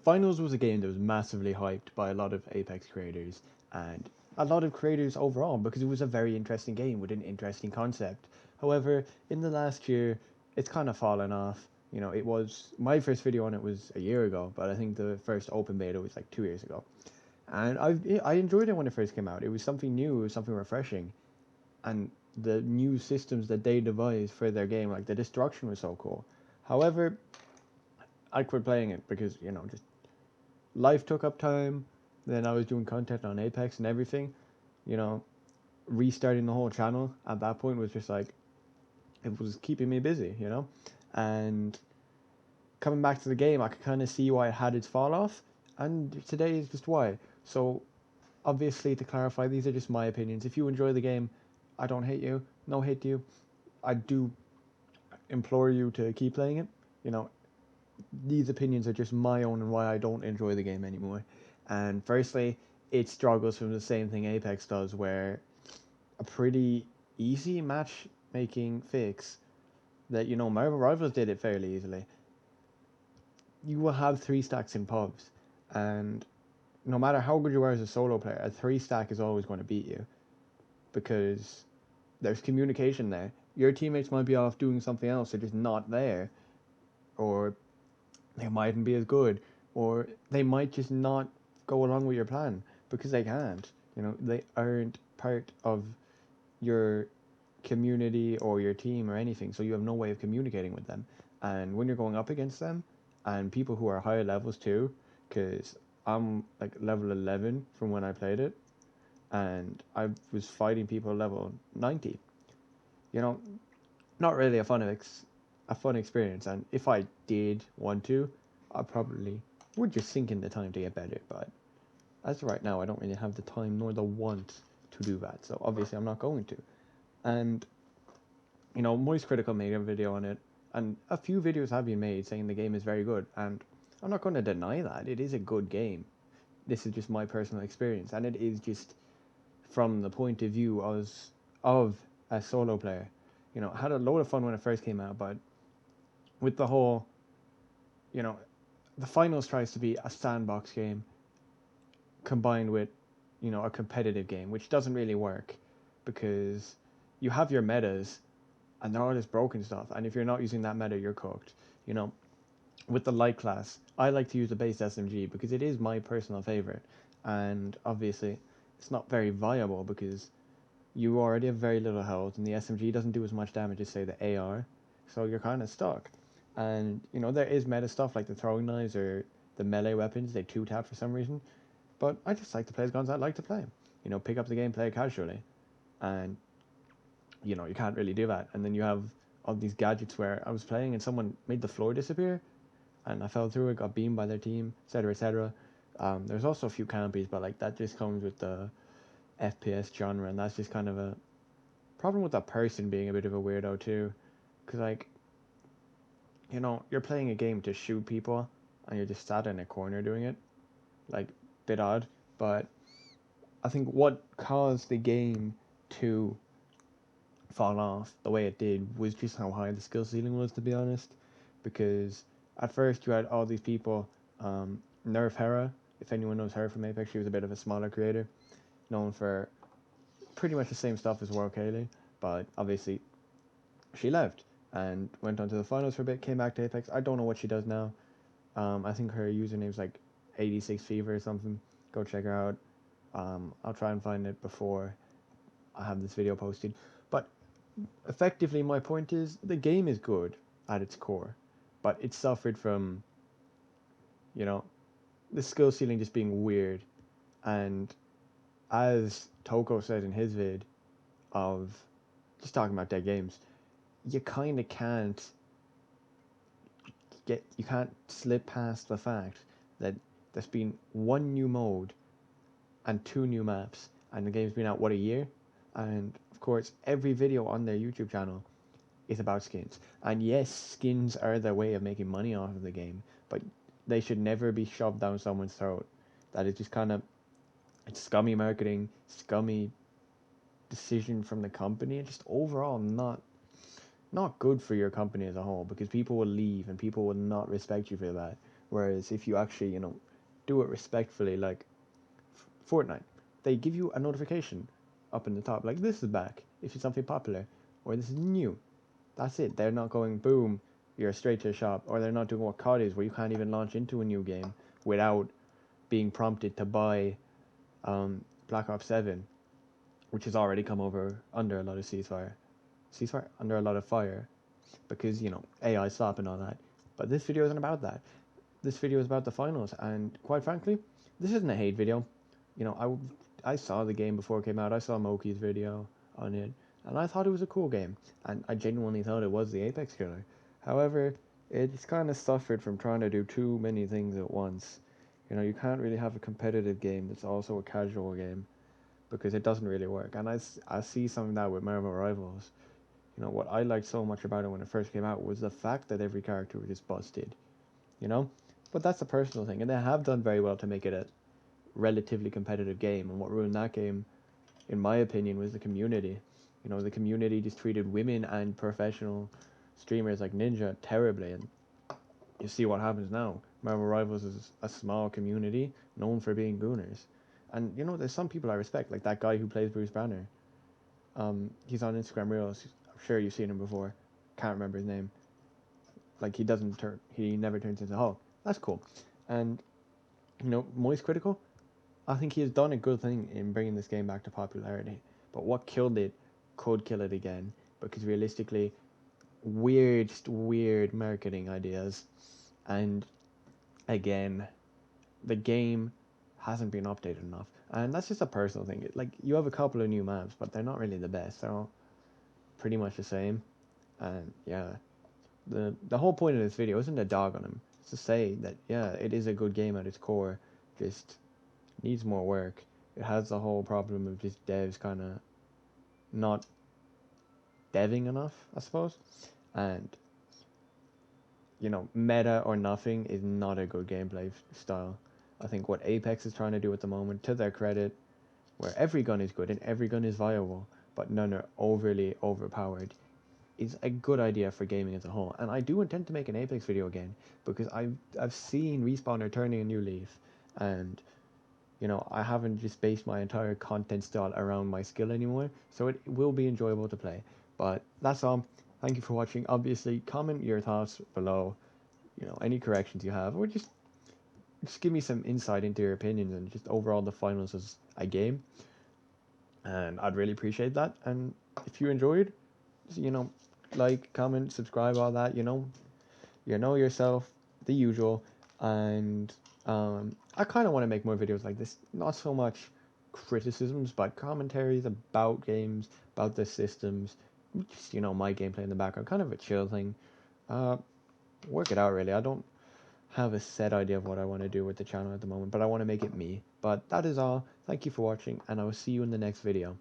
Finals was a game that was massively hyped by a lot of Apex creators and a lot of creators overall because it was a very interesting game with an interesting concept. However, in the last year, it's kind of fallen off. You know, it was my first video on it was a year ago, but I think the first open beta was like 2 years ago. And I enjoyed it when it first came out. It was something new, it was something refreshing, and the new systems that they devised for their game, like the destruction, was so cool. However, I quit playing it because just life took up time. Then I was doing content on Apex and everything. You know, restarting the whole channel at that point was just like it was keeping me busy. And coming back to the game, I could kind of see why it had its fall off, and today is just why. So obviously, to clarify, these are just my opinions. If you enjoy the game, I don't hate you. No hate to you. I do implore you to keep playing it. You know, these opinions are just my own and why I don't enjoy the game anymore. And firstly, it struggles from the same thing Apex does, where a pretty easy matchmaking fix that Marvel Rivals did it fairly easily. You will have three stacks in pubs, and no matter how good you are as a solo player, a three stack is always going to beat you because there's communication there. Your teammates might be off doing something else, they're just not there, or they mightn't be as good, or they might just not go along with your plan because they can't. They aren't part of your community or your team or anything, so you have no way of communicating with them. And when you're going up against them, and people who are higher levels too, because I'm like level 11 from when I played it, and I was fighting people level 90. You know, not really a fun experience. And if I did want to, I probably would just sink in the time to get better. But as of right now, I don't really have the time nor the want to do that. So obviously, I'm not going to. And Moistcritical made a video on it, and a few videos have been made saying the game is very good. And I'm not going to deny that it is a good game. This is just my personal experience, and it is just from the point of view of a solo player. I had a load of fun when it first came out, but with the whole, you know, the finals tries to be a sandbox game combined with, a competitive game, which doesn't really work because you have your metas and they're all this broken stuff. And if you're not using that meta, you're cooked. With the light class, I like to use the base SMG because it is my personal favorite. And obviously, it's not very viable because you already have very little health, and the SMG doesn't do as much damage as, say, the AR. So you're kind of stuck. And, there is meta stuff like the throwing knives or the melee weapons. They 2-tap for some reason. But I just like to play as guns I like to play. Pick up the game, play it casually. And, you can't really do that. And then you have all these gadgets where I was playing and someone made the floor disappear. And I fell through it, got beamed by their team, etc., etc. There's also a few canopies, but like that just comes with the FPS genre, and that's just kind of a problem with that person being a bit of a weirdo too, because like, you're playing a game to shoot people, and you're just sat in a corner doing it, like, bit odd. But I think what caused the game to fall off the way it did was just how high the skill ceiling was, to be honest, because at first you had all these people, Nerf Hera, if anyone knows her from Apex, she was a bit of a smaller creator, known for pretty much the same stuff as World Kaylee, but obviously she left and went on to the finals for a bit, came back to Apex. I don't know what she does now. I think her username's like 86 Fever or something. Go check her out. I'll try and find it before I have this video posted. But effectively, my point is the game is good at its core, but it suffered from, the skill ceiling just being weird. And as Toko said in his vid of just talking about dead games, you kind of can't slip past the fact that there's been one new mode and two new maps, and the game's been out a year, and of course every video on their YouTube channel is about skins. And yes, skins are their way of making money off of the game, but they should never be shoved down someone's throat. That is just kind of, it's scummy marketing, scummy decision from the company, and just overall not good for your company as a whole, because people will leave and people will not respect you for that. Whereas if you actually, do it respectfully, like Fortnite, they give you a notification up in the top, like this is back if it's something popular, or this is new. That's it. They're not going boom, you're straight to the shop, or they're not doing what COD is, where you can't even launch into a new game without being prompted to buy Black Ops 7, which has already come over under a lot of ceasefire under a lot of fire because AI slop and all that. But this video isn't about that. This video is about the finals, and quite frankly, this isn't a hate video. I saw the game before it came out. I saw Moki's video on it, and I thought it was a cool game, and I genuinely thought it was the Apex killer. However, it's kind of suffered from trying to do too many things at once. You can't really have a competitive game that's also a casual game because it doesn't really work. And I see some of that with Marvel Rivals. What I liked so much about it when it first came out was the fact that every character was just busted, you know? But that's a personal thing, and they have done very well to make it a relatively competitive game. And what ruined that game, in my opinion, was the community. The community just treated women and professional streamers like Ninja terribly, and you see what happens now. Marvel Rivals is a small community known for being gooners. And there's some people I respect, like that guy who plays Bruce Banner. He's on Instagram Reels. I'm sure you've seen him before. Can't remember his name. Like he never turns into Hulk. That's cool. And Moistcritical, I think he has done a good thing in bringing this game back to popularity. But what killed it could kill it again, because realistically, weird marketing ideas, and again, the game hasn't been updated enough, and that's just a personal thing. Like, you have a couple of new maps, but they're not really the best. They're all pretty much the same, and yeah, the whole point of this video isn't a dog on him. It's to say that yeah, it is a good game at its core, just needs more work. It has the whole problem of just devs kind of not deving enough, I suppose, and meta or nothing is not a good gameplay style. I think what Apex is trying to do at the moment, to their credit, where every gun is good and every gun is viable, but none are overly overpowered, is a good idea for gaming as a whole. And I do intend to make an Apex video again, because I've seen Respawn are turning a new leaf, and I haven't just based my entire content style around my skill anymore, so it will be enjoyable to play. But that's all. Thank you for watching. Obviously, comment your thoughts below, any corrections you have, or just give me some insight into your opinions and just overall the finals as a game. And I'd really appreciate that. And if you enjoyed, like, comment, subscribe, all that, yourself, the usual. And I kind of want to make more videos like this, not so much criticisms, but commentaries about games, about the systems, just my gameplay in the background, kind of a chill thing. Work it out, really. I don't have a set idea of what I want to do with the channel at the moment, but I want to make it me. But that is all. Thank you for watching, and I will see you in the next video.